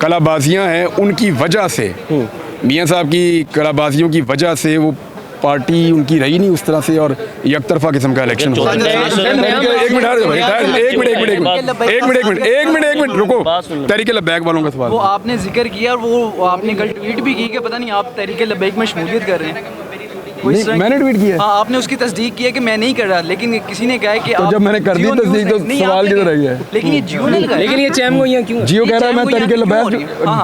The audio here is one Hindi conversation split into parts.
कलाबाजियाँ हैं, उनकी वजह से, मियाँ साहब की कलाबाजियों की वजह से वो पार्टी उनकी रही नहीं उस तरह से, और एक तरफा किस्म का इलेक्शन हो। एक मिनट रुको, तहरीक लब्बैक वालों का सवाल। वो आपने जिक्र किया और वो आपने कल ट्वीट भी की कि पता नहीं आप तहरीक लब्बैक में शमूलियत कर रहे हैं। मैंने ट्वीट किया। हाँ, आपने उसकी तस्दीक की है कि मैं नहीं कर रहा, लेकिन किसी ने कहा है कि तो जब मैंने कर दी तस्दीक तो सवाल किधर रह गया? लेकिन ये जियो ने कहा, लेकिन ये चैम गोइयां क्यों? जियो कह रहा है मैं तहरीक लब्बैक,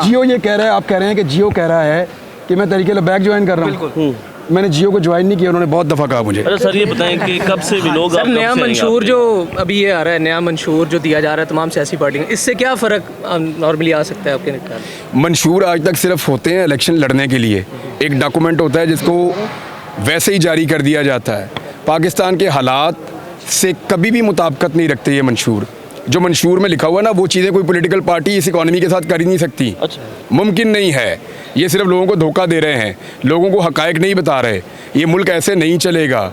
जियो ये कह रहा है, आप कह रहे हैं कि जियो कह रहा है कि मैं तहरीक लब्बैक ज्वाइन कर रहा हूँ। मैंने जियो को ज्वाइन नहीं किया, उन्होंने बहुत दफ़ा कहा मुझे। अरे सर ये बताएं कि कब से भी लोग सर नया मंशूर जो अभी ये आ रहा है, नया मंशूर जो दिया जा रहा है तमाम सियासी पार्टियों, इससे क्या फ़र्क नॉर्मली आ सकता है आपके ख्याल में? मंशूर आज तक सिर्फ होते हैं इलेक्शन लड़ने के लिए, एक डॉक्यूमेंट होता है जिसको वैसे ही जारी कर दिया जाता है। पाकिस्तान के हालात से कभी भी मुताबिकत नहीं रखते ये मंशूर। जो मंशूर में लिखा हुआ है ना, वो चीज़ें कोई पॉलिटिकल पार्टी इस इकॉनमी के साथ कर ही नहीं सकती। अच्छा। मुमकिन नहीं है। ये सिर्फ लोगों को धोखा दे रहे हैं, लोगों को हकायक नहीं बता रहे। ये मुल्क ऐसे नहीं चलेगा।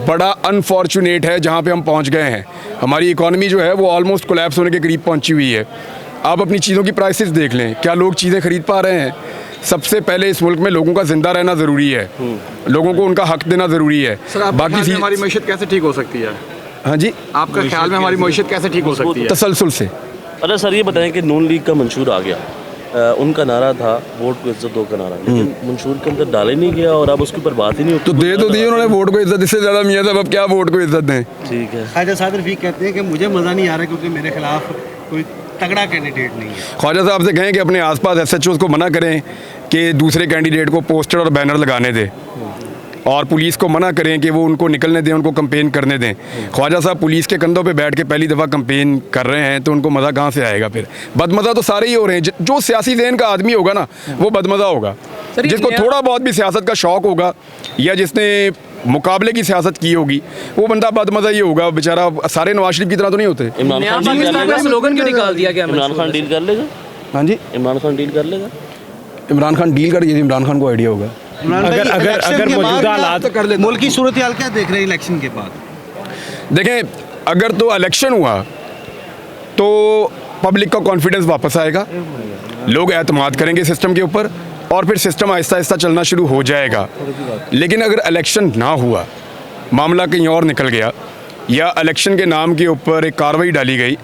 बड़ा अनफॉर्चुनेट है जहाँ पे हम पहुँच गए हैं। हमारी इकॉनमी जो है वो ऑलमोस्ट कोलैप्स होने के करीब पहुँची हुई है। आप अपनी चीज़ों की प्राइसेस देख लें, क्या लोग चीज़ें खरीद पा रहे हैं? सबसे पहले इस मुल्क में लोगों का जिंदा रहना ज़रूरी है, लोगों को उनका हक देना ज़रूरी है। बाकी हमारी मईशत कैसे ठीक हो सकती है? हाँ जी, आपका ख्याल में हमारी मईशत कैसे ठीक हो सकती है? तसलसल से। अरे सर ये बताएं कि नून लीग का मंशूर आ गया, उनका नारा था वोट को इज्जत दो का नारा, लेकिन मंशूर के अंदर डाले नहीं गया और अब उसके ऊपर बात ही नहीं होती। तो दे तो दी उन्होंने वोट को इज्जत, इससे ज़्यादा मियाँ साहब अब क्या वोट को इज्जत दें? ठीक है। ख्वाजा साहब रफीक कहते हैं कि मुझे मज़ा नहीं आ रहा क्योंकि मेरे खिलाफ कोई तगड़ा कैंडिडेट नहीं है। ख्वाजा साहब से कहें कि अपने आसपास SHOs को मना करें कि दूसरे कैंडिडेट को पोस्टर और बैनर लगाने दें, और पुलिस को मना करें कि वो उनको निकलने दें, उनको कंपेन करने दें। ख्वाजा साहब पुलिस के कंधों पे बैठ के पहली दफ़ा कंपेन कर रहे हैं, तो उनको मज़ा कहाँ से आएगा? फिर बदमज़ा तो सारे ही हो रहे हैं। जो सियासी ज़हन का आदमी होगा ना, वो बदमज़ा होगा। जिसको थोड़ा बहुत भी सियासत का शौक़ होगा या जिसने मुकाबले की सियासत की होगी, वो बंदा बदमज़ा ही होगा बेचारा। सारे नवाज शरीफ की तरह तो नहीं होते। इमरान खान स्लोगन क्यों निकाल दिया गया? इमरान खान डील कर लेगा? हाँ जी, इमरान खान डील कर लेगा? इमरान खान डील कर, ये इमरान खान को आइडिया होगा। अगर मौजूदा हालात मुल्क की सूरत हाल क्या देख रहे हैं इलेक्शन के बाद? देखें, अगर तो इलेक्शन हुआ तो पब्लिक का कॉन्फिडेंस वापस आएगा, लोग एतमाद करेंगे सिस्टम के ऊपर, और फिर सिस्टम आहिस्ता आहिस्ता चलना शुरू हो जाएगा। लेकिन अगर इलेक्शन ना हुआ, मामला कहीं और निकल गया, या इलेक्शन के नाम के ऊपर एक कार्रवाई डाली गई,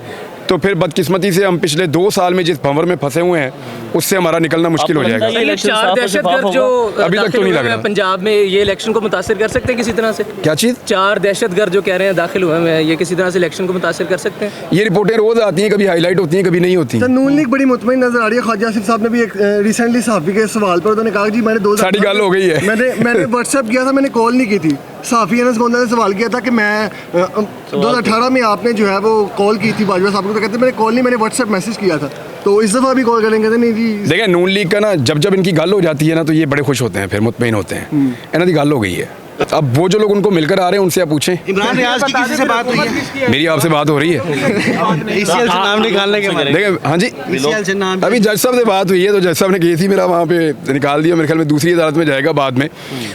तो फिर बदकिस्मती से हम पिछले 2 साल में जिस भंवर में फंसे हुए हैं, उससे हमारा निकलना मुश्किल हो जाएगा। ये 4 दहशतगर्द जो अभी तक तो नहीं लग रहा पंजाब में, ये इलेक्शन को मुतासिर कर सकते हैं किसी तरह से? क्या चीज़? 4 दहशतगर्द जो कह रहे हैं दाखिल हुए हैं, ये किसी तरह से इलेक्शन को मुतासिर कर सकते हैं? ये रिपोर्टें रोज़ आती हैं, कभी हाईलाइट होती हैं, कभी नहीं होती। नून लीग बड़ी मुतमईन नजर आ रही है। ख्वाजा आसिफ साहब ने भी एक रिसेंटली सहाफ़ी के सवाल पर उन्होंने कहा जी मैंने 2000 सारी गल हो गई है। मैंने व्हाट्सएप किया था, मैंने कॉल नहीं की थी। सहाफ़ी अनस गोंदा ने सवाल किया था कि मैं 2018 में आपने जो है वो कॉल की थी बाजवा साहब को, तो कहते मैंने कॉल नहीं, मैंने व्हाट्सएप मैसेज किया था। तो इस दफ़ा भी कॉल करेंगे? नहीं जी। देखिए, नून लीग का ना जब इनकी गल हो जाती है ना, तो ये बड़े खुश होते हैं, फिर मुतमईन होते हैं। इन्हों की गल हो गई है। अब वो जो लोग उनको मिलकर आ रहे हैं उनसे आप पूछें। इमरान रियाज की किसी से बात हुई है? मेरी आपसे बात हो रही है। ECL से नाम निकालने के बारे में? देखिए, हाँ जी, ECL से नाम अभी जज साहब से बात हुई है, तो जज साहब ने केस ही मेरा वहाँ पे निकाल दिया। मेरे ख्याल में दूसरी अदालत में जाएगा बाद में।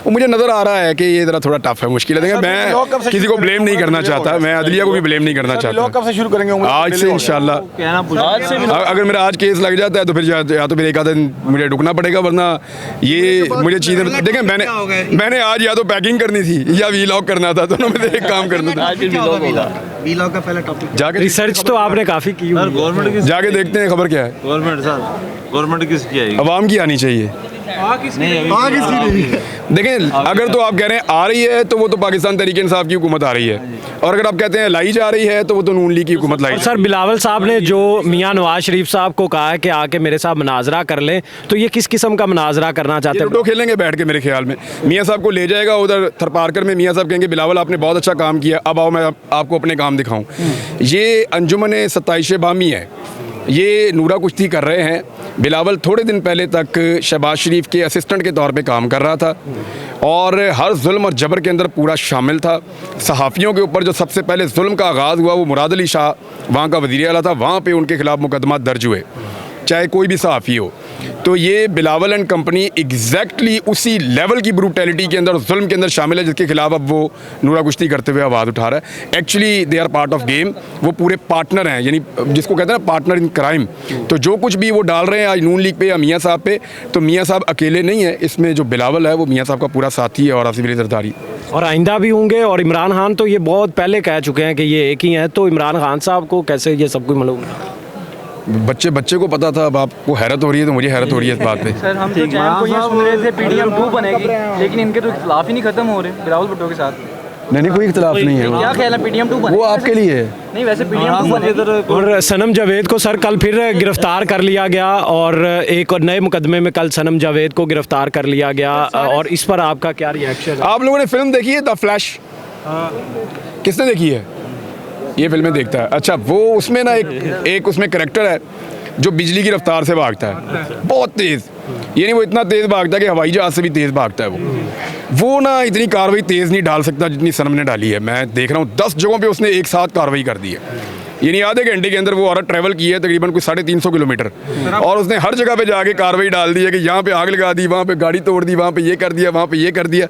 वो मुझे नज़र आ रहा है कि ये ज़रा थोड़ा टफ है, मुश्किल है। देखिए, मैं किसी को ब्लेम नहीं करना चाहता, मैं अदलिया को भी ब्लेम नहीं करना चाहता। कब से शुरू करेंगे? आज से इंशाल्लाह। अगर मेरा आज केस लग जाता है तो फिर या तो फिर एक आधा दिन मुझे रुकना पड़ेगा, वरना ये मुझे चीज़ें देखें, मैंने आज या तो पैकिंग करनी थी या वीलॉग करना था, दोनों में से एक काम करना था। वीलॉग का पहला टॉपिक जाके रिसर्च तो आपने काफ़ी की हुई है। गवर्नमेंट जाके देखते हैं खबर क्या है। गवर्नमेंट किसकी आएगी? अवाम की आनी चाहिए। देखें, अगर तो आप कह रहे हैं आ रही है तो वो तो पाकिस्तान तहरीक इंसाफ की हुकूमत आ रही है, और अगर आप कहते हैं लाई जा रही है तो वो तो नून लीग की हुकूमत लाई। सर बिलावल साहब ने जो मियां नवाज शरीफ साहब को कहा है कि आके मेरे साथ मनाजरा कर लें, तो ये किस किस्म का मनाजरा करना चाहते हैं? लूडो खेलेंगे बैठ के। मेरे ख्याल में मियाँ साहब को ले जाएगा उधर थरपारकर में, मियाँ साहब कहेंगे बिलावल आपने बहुत अच्छा काम किया, अब आओ मैं आपको अपने काम दिखाऊँ। ये अंजुमन 27 बामी है, ये नूरा कुश्ती कर रहे हैं। बिलावल थोड़े दिन पहले तक शहबाज शरीफ के असिस्टेंट के तौर पे काम कर रहा था, और हर जुल्म और जबर के अंदर पूरा शामिल था। सहाफ़ियों के ऊपर जो सबसे पहले जुल्म का आगाज़ हुआ, वो मुराद अली शाह वहाँ का वज़ीर आला था, वहाँ पे उनके ख़िलाफ़ मुकदमा दर्ज हुए, चाहे कोई भी सहाफ़ी हो। तो ये बिलावल एंड कंपनी एग्जैक्टली उसी लेवल की ब्रूटैलिटी के अंदर, जुल्म के अंदर शामिल है जिसके खिलाफ अब वो नूरा कुश्ती करते हुए आवाज़ उठा रहा है। Actually they are part of game, वो पूरे पार्टनर हैं, यानी जिसको कहते हैं ना पार्टनर इन क्राइम। तो जो कुछ भी वो डाल रहे हैं आज नून लीग पे या मियाँ साहब पे, तो मियाँ साहब अकेले नहीं है इसमें, जो बिलावल है वो मियाँ साहब का पूरा साथी है और आसिफ अली जरदारी। और आइंदा भी होंगे। और इमरान खान तो ये बहुत पहले कह चुके हैं कि ये एक ही हैं, तो इमरान खान साहब को कैसे ये सब कुछ मालूम? बच्चे को पता था, अब आपको हैरत हो रही है तो मुझे हैरत हो रही है इस बात पे। सर हम तो चैन को ये सुन रहे थे PDM 2 बनेगी, लेकिन इनके तो इख्तिलाफ ही नहीं खत्म हो रहे बिलावल भुट्टो के साथ। नहीं कोई इख्तिलाफ नहीं है, क्या ख्याल है PDM 2 बने? वो आपके लिए है। नहीं वैसे PDM 2 बनेगी। और सनम जावेद को सर कल फिर गिरफ्तार कर लिया गया, और एक और नए मुकदमे में कल सनम जावेद को गिरफ्तार कर लिया गया, और इस पर आपका क्या रिएक्शन है? आप लोगों ने फिल्म देखी है द फ्लैश? किसने देखी है? ये फिल्में देखता है। अच्छा, वो उसमें ना एक उसमें करेक्टर है जो बिजली की रफ्तार से भागता है, बहुत तेज़, यानी वो इतना तेज़ भागता है कि हवाई जहाज़ से भी तेज़ भागता है वो ना इतनी कार्रवाई तेज़ नहीं डाल सकता जितनी सनम ने डाली है। मैं देख रहा हूँ 10 जगहों पे उसने एक साथ कार्रवाई कर दी है, यानी आधे घंटे के अंदर वो औरत ट्रैवल की है तकरीबन कुछ 350 किलोमीटर, और उसने हर जगह पे जाके कार्रवाई डाल दी है कि यहाँ पे आग लगा दी, वहाँ पे गाड़ी तोड़ दी, वहाँ पे ये कर दिया, वहाँ पे ये कर दिया।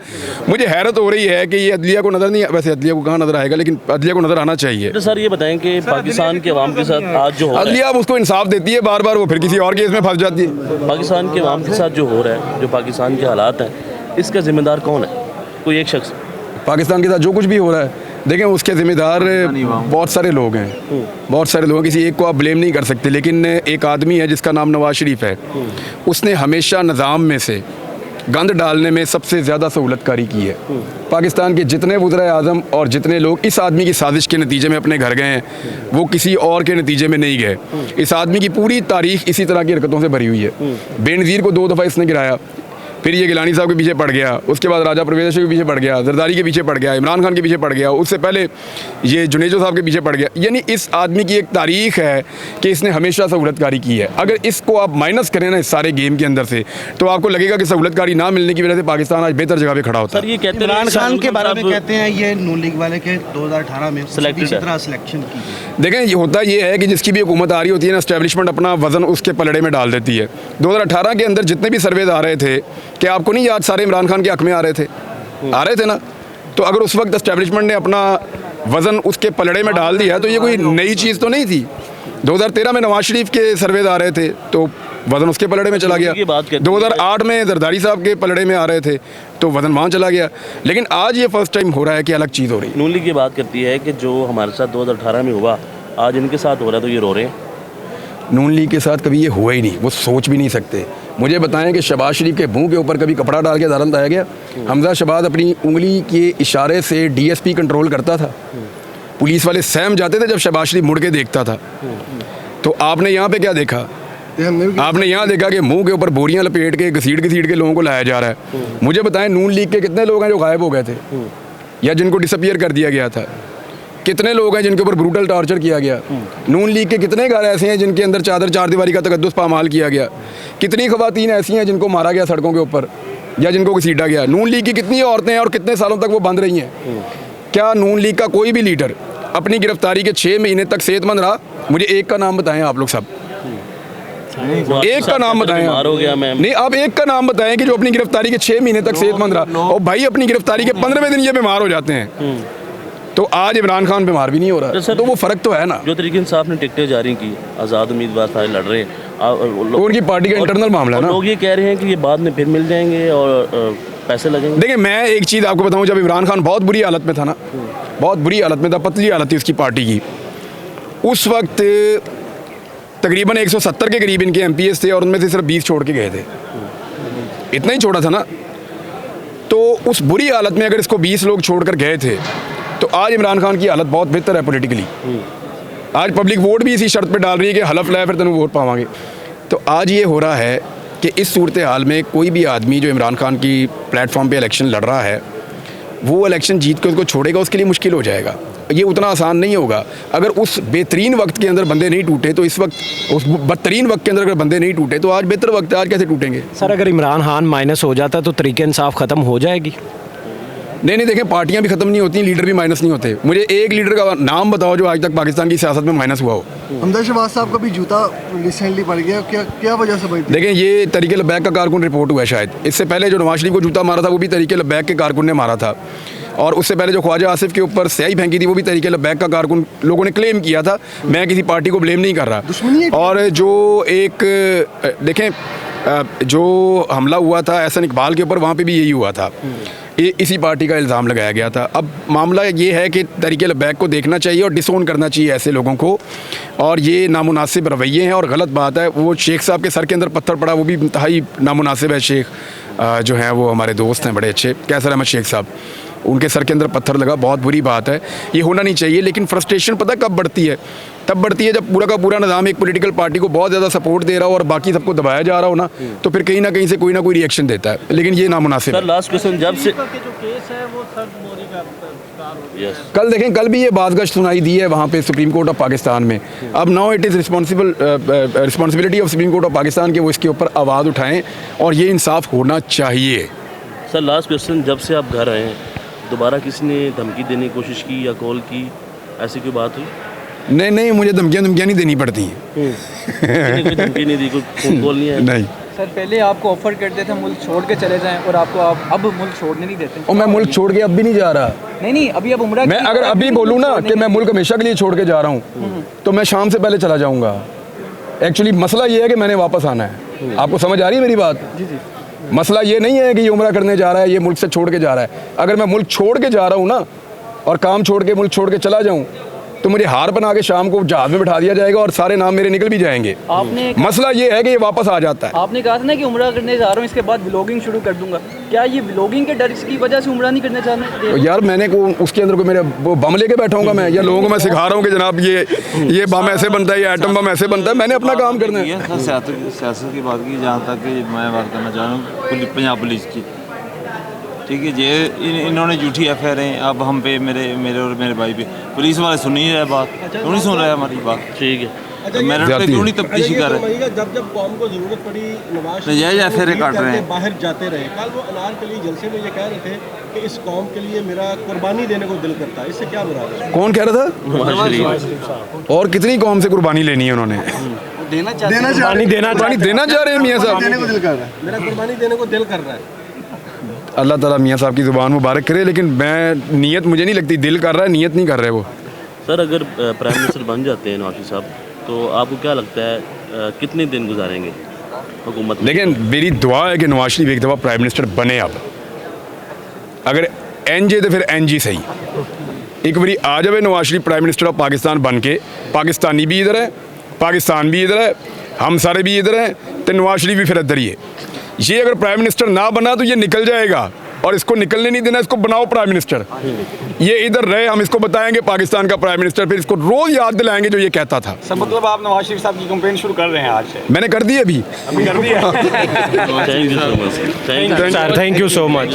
मुझे हैरत हो रही है कि ये अदलिया को नज़र नहीं, वैसे अदलिया को कहाँ नज़र आएगा, लेकिन अदलिया को नज़र आना चाहिए। तो सर ये बताएं कि पाकिस्तान के अवाम के साथ आज जो हो रहा है, अदलिया अब उसको इंसाफ देती है बार बार, वो फिर किसी और केस में फंस जाती है। पाकिस्तान के अवाम के साथ जो हो रहा है, जो पाकिस्तान के हालात हैं, इसका जिम्मेदार कौन है? कोई एक शख्स? पाकिस्तान के साथ जो कुछ भी हो रहा है, देखें उसके ज़िम्मेदार बहुत सारे लोग हैं, बहुत सारे लोग हैं, किसी एक को आप ब्लेम नहीं कर सकते। लेकिन एक आदमी है जिसका नाम नवाज शरीफ है, उसने हमेशा निज़ाम में से गंद डालने में सबसे ज़्यादा सहूलतकारी की है। पाकिस्तान के जितने वज़ीर आज़म और जितने लोग इस आदमी की साजिश के नतीजे में अपने घर गए हैं, वो किसी और के नतीजे में नहीं गए। इस आदमी की पूरी तारीख इसी तरह की हरकतों से भरी हुई है। बेनज़ीर को 2 दफ़ा इसने गिराया, फिर ये गिलानी साहब के पीछे पड़ गया, उसके बाद राजा परवेज़ के पीछे पड़ गया, जरदारी के पीछे पड़ गया, इमरान खान के पीछे पड़ गया, उससे पहले ये जुनेजो साहब के पीछे पड़ गया। यानी इस आदमी की एक तारीख है कि इसने हमेशा सहूलतकारी की है। अगर इसको आप माइनस करें ना इस सारे गेम के अंदर से, तो आपको लगेगा कि सहूलतकारी ना मिलने की वजह से पाकिस्तान आज बेहतर जगह पे खड़ा होता है। सर ये कहते हैं इमरान खान के बारे में साहब कहते हैं ये नून लीग वाले के 2018 में Selected इसी है। तरह सिलेक्शन की गई। देखें, ये होता ये है कि जिसकी भी हुकूमत आ रही होती है ना, एस्टेब्लिशमेंट अपना वजन उसके पलड़े में डाल देती है। 2018 के अंदर जितने भी सर्वेज आ रहे थे, कि आपको नहीं याद, सारे इमरान खान के हक में आ रहे थे ना। तो अगर उस वक्त एस्टेब्लिशमेंट ने अपना वजन उसके पलड़े में डाल दिया तो ये कोई नई चीज़ तो नहीं थी। 2013 में नवाज शरीफ के सर्वेज आ रहे थे तो वजन उसके पलड़े में चला गया। 2008 में जरदारी साहब के पलड़े में आ रहे थे तो वजन वहाँ चला गया। लेकिन आज ये फर्स्ट टाइम हो रहा है कि अलग चीज़ हो रही है। नून लीग ये बात करती है कि जो हमारे साथ 2018 में हुआ, आज इनके साथ हो रहा है तो ये रो रहे हैं। नून लीग के साथ कभी ये हुआ ही नहीं, वो सोच भी नहीं सकते। मुझे बताएं कि शहबाज शरीफ के मुंह के ऊपर कभी कपड़ा डाल के दारन लाया गया? हमजा शहबाज अपनी उंगली के इशारे से DSP कंट्रोल करता था, पुलिस वाले सहम जाते थे जब शहबाज शरीफ मुड़ के देखता था। तो आपने यहाँ पे क्या देखा? आपने यहाँ देखा कि मुंह के ऊपर बोरियां लपेट के घसीट के लोगों को लाया जा रहा है। मुझे बताएं नून लीग के कितने लोग हैं जो गायब हो गए थे या जिनको डिसअपियर कर दिया गया था? कितने लोग हैं जिनके ऊपर ब्रूटल टॉर्चर किया गया? नून लीग के कितने घर ऐसे हैं जिनके अंदर चार दीवारी का तकद्दुस पामाल किया गया? कितनी ख़वातीन ऐसी हैं जिनको मारा गया सड़कों के ऊपर या जिनको घसीटा गया? नून लीग की कितनी औरतें हैं और कितने सालों तक वो बंद रही हैं? क्या नून लीग का कोई भी लीडर अपनी गिरफ्तारी के 6 महीने तक सेहतमंद रहा? मुझे एक का नाम बताएं आप लोग सब, एक का नाम बताएं। हो गया मैम, नहीं, आप एक का नाम बताएं कि जो अपनी गिरफ्तारी के 6 महीने तक सेहतमंद रहा। और भाई अपनी गिरफ्तारी के 15वें दिन ये बीमार हो जाते हैं। तो आज इमरान खान बीमार भी नहीं हो रहा, तो वो फ़र्क तो है ना। जो तरीके से आपने टिकटें जारी की, आज़ाद उम्मीदवार सारे लड़ रहे हैं, तो उनकी पार्टी का इंटरनल मामला है ना। लोग ये कह रहे हैं कि ये बाद में फिर मिल जाएंगे और पैसे लगेंगे। देखिए, मैं एक चीज़ आपको बताऊं, जब इमरान खान बहुत बुरी हालत में था ना, बहुत बुरी हालत में था, पतली हालत थी उसकी पार्टी की, उस वक्त तकरीबन 170 के करीब इनके MPs थे और उनमें से सिर्फ 20 छोड़ के गए थे। इतना ही छोड़ा था ना। तो उस बुरी हालत में अगर इसको 20 लोग छोड़ कर गए थे, तो आज इमरान खान की हालत बहुत बेहतर है पॉलिटिकली। आज पब्लिक वोट भी इसी शर्त पे डाल रही है कि हलफ लाए फिर तेन वोट पावांगे। तो आज ये हो रहा है कि इस सूरत हाल में कोई भी आदमी जो इमरान खान की प्लेटफॉर्म पे इलेक्शन लड़ रहा है, वो इलेक्शन जीत के उसको छोड़ेगा, उसके लिए मुश्किल हो जाएगा। ये उतना आसान नहीं होगा। अगर उस बेहतरीन वक्त के अंदर बंदे नहीं टूटे तो इस वक्त, उस बदतरीन वक्त के अंदर अगर बंदे नहीं टूटे तो आज बेहतर वक्त है, आज कैसे टूटेंगे? सर अगर इमरान खान माइनस हो जाता तो तरीके इंसाफ ख़त्म हो जाएगी? नहीं देखें, पार्टियां भी खत्म नहीं होती, लीडर भी माइनस नहीं होते। मुझे एक लीडर का नाम बताओ जो आज तक पाकिस्तान की सियासत में माइनस हुआ हो। हमजा शहबाज साहब का भी जूता रिसेंटली पड़ गया, क्या क्या वजह से पड़ी थी? देखें, ये तरीके लबैक का कारकुन रिपोर्ट हुआ है शायद। इससे पहले जो नवाज शरीफ को जूता मारा था वो भी तरीके लबैक के कारकुन ने मारा था, और उससे पहले जो ख्वाजा आसिफ के ऊपर स्याही फेंकी थी वो भी तरीके लबैक का कारकुन लोगों ने क्लेम किया था। मैं किसी पार्टी को ब्लेम नहीं कर रहा। और जो एक देखें, जो हमला हुआ था एहसन इकबाल के ऊपर, वहाँ पे भी यही हुआ था, इसी पार्टी का इल्ज़ाम लगाया गया था। अब मामला ये है कि तरीके लबैक को देखना चाहिए और डिसोन करना चाहिए ऐसे लोगों को, और ये नामुनासिब रवैये हैं और गलत बात है। वो शेख साहब के सर के अंदर पत्थर पड़ा, वो भी इंतहाई नामुनासिब है। शेख जो हैं वो हमारे दोस्त हैं बड़े अच्छे, कैसर अहमद शेख साहब, उनके सर के अंदर पत्थर लगा, बहुत बुरी बात है, ये होना नहीं चाहिए। लेकिन फ्रस्ट्रेशन पता कब बढ़ती है? तब बढ़ती है जब पूरा का पूरा निज़ाम एक पॉलिटिकल पार्टी को बहुत ज़्यादा सपोर्ट दे रहा हो और बाकी सबको दबाया जा रहा हो ना, तो फिर कहीं ना कहीं से कोई ना कोई रिएक्शन देता है, लेकिन ये नामुनासिब है। सर लास्ट क्वेश्चन, जब से कल देखें, कल भी ये बाज़गश्त सुनाई दी है वहाँ पे सुप्रीम कोर्ट ऑफ पाकिस्तान में। अब now it is responsibility of supreme court of Pakistan के वो इसके ऊपर आवाज़ उठाएं और ये इंसाफ होना चाहिए। सर लास्ट क्वेश्चन, जब से आप घर आए हैं दोबारा किसी ने धमकी देने की कोशिश की या कॉल की, ऐसी कोई बात हुई? नहीं, मुझे धमकियाँ नहीं देनी पड़ती हैं। कोई धमकी नहीं दी, कोई फोन कॉल नहीं आया? नहीं सर, पहले आपको ऑफर करते थे मुल्क छोड़ के चले जाएं और आपको आप अब मुल्क छोड़ने नहीं देते। और मैं मुल्क छोड़ के अब भी नहीं जा रहा। नहीं, अभी अब उम्रा मैं अगर अभी बोलूँ ना कि मैं मुल्क हमेशा के लिए छोड़ के जा रहा हूँ तो मैं शाम से पहले चला जाऊँगा। एक्चुअली मसला ये है कि मैंने वापस आना है। आपको समझ आ रही है मेरी बात? जी। मसला ये नहीं है कि ये उम्रा करने जा रहा है, ये मुल्क से छोड़ के जा रहा है। अगर मैं मुल्क छोड़ के जा रहा हूँ ना और काम छोड़ के मुल्क छोड़ के चला जाऊँ तो मुझे हार बना के शाम को जहाज में बिठा दिया जाएगा और सारे नाम मेरे निकल भी जाएंगे। मसला ये है कि ये वापस आ जाता है। आपने कहा था ना कि उम्रा करने जा रहा हूँ, इसके बाद व्लॉगिंग शुरू कर दूंगा। क्या ये व्लॉगिंग के डर की वजह से उम्रा नहीं करने जा रहे? तो यार मैंने को उसके अंदर को मेरे वो बम लेके बैठाऊंगा मैं, या लोगों को मैं सिखा रहा हूँ कि जनाब ये बम ऐसे बनता है, ये एटम बम ऐसे बनता है। मैंने अपना काम करना है। सियासत की बात की, जहाँ तक मैं बात करना चाह रहा हूँ पंजाब पुलिस की, ठीक है, ये इन्होंने झूठी एफआईआर अब हम पे, मेरे और मेरे भाई पे, पुलिस वाले सुन नहीं रहे बात, क्यों नहीं सुन रहे हमारी बात? ठीक है, मेरे पे क्यों नहीं तफ्तीश कर रहे? जब कौम को जरूरत पड़ी नवाज नजायज एफआईआर काट रहे हैं, बाहर जाते रहे। कल वो अनारकली जलसे में ये कह रहे थे कि इस कौम के लिए मेरा कुर्बानी देने को दिल करता है। इससे क्या मुराद है? कौन कह रहा था? और कितनी कौम से कुर्बानी लेनी है उन्होंने? देना चाह रहे हैं मियाँ साहब। देने को दिल कर रहा है, मेरा कुर्बानी देने को दिल कर रहा है। अल्लाह ताला मियाँ साहब की ज़ुबान मुबारक करे, लेकिन मैं नीयत मुझे नहीं लगती, दिल कर रहा है, नीयत नहीं कर रहे वो। सर अगर प्राइम मिनिस्टर बन जाते हैं नवाज साहब तो आपको क्या लगता है कितने दिन गुजारेंगे हुकूमत में? लेकिन मेरी दुआ है कि नवाज शरीफ एक दफ़ा प्राइम मिनिस्टर बने। अब अगर NJ तो फिर NG सही, एक बारी आ जाए Nawaz Sharif prime minister of Pakistan बन के, पाकिस्तानी भी इधर है, पाकिस्तान भी इधर है, हम सारे भी इधर हैं, तो नवाज शरीफ भी फिर इधर ही है। ये अगर प्राइम मिनिस्टर ना बना तो ये निकल जाएगा, और इसको निकलने नहीं देना, इसको बनाओ प्राइम मिनिस्टर। ये इधर रहे, हम इसको बताएंगे पाकिस्तान का प्राइम मिनिस्टर, फिर इसको रोज याद दिलाएंगे जो ये कहता था। सब मतलब आप नवाज शरीफ साहब की कंपेन शुरू कर रहे हैं आज से? मैंने कर दी अभी कर दिया। Thank you so much. Thank you so much.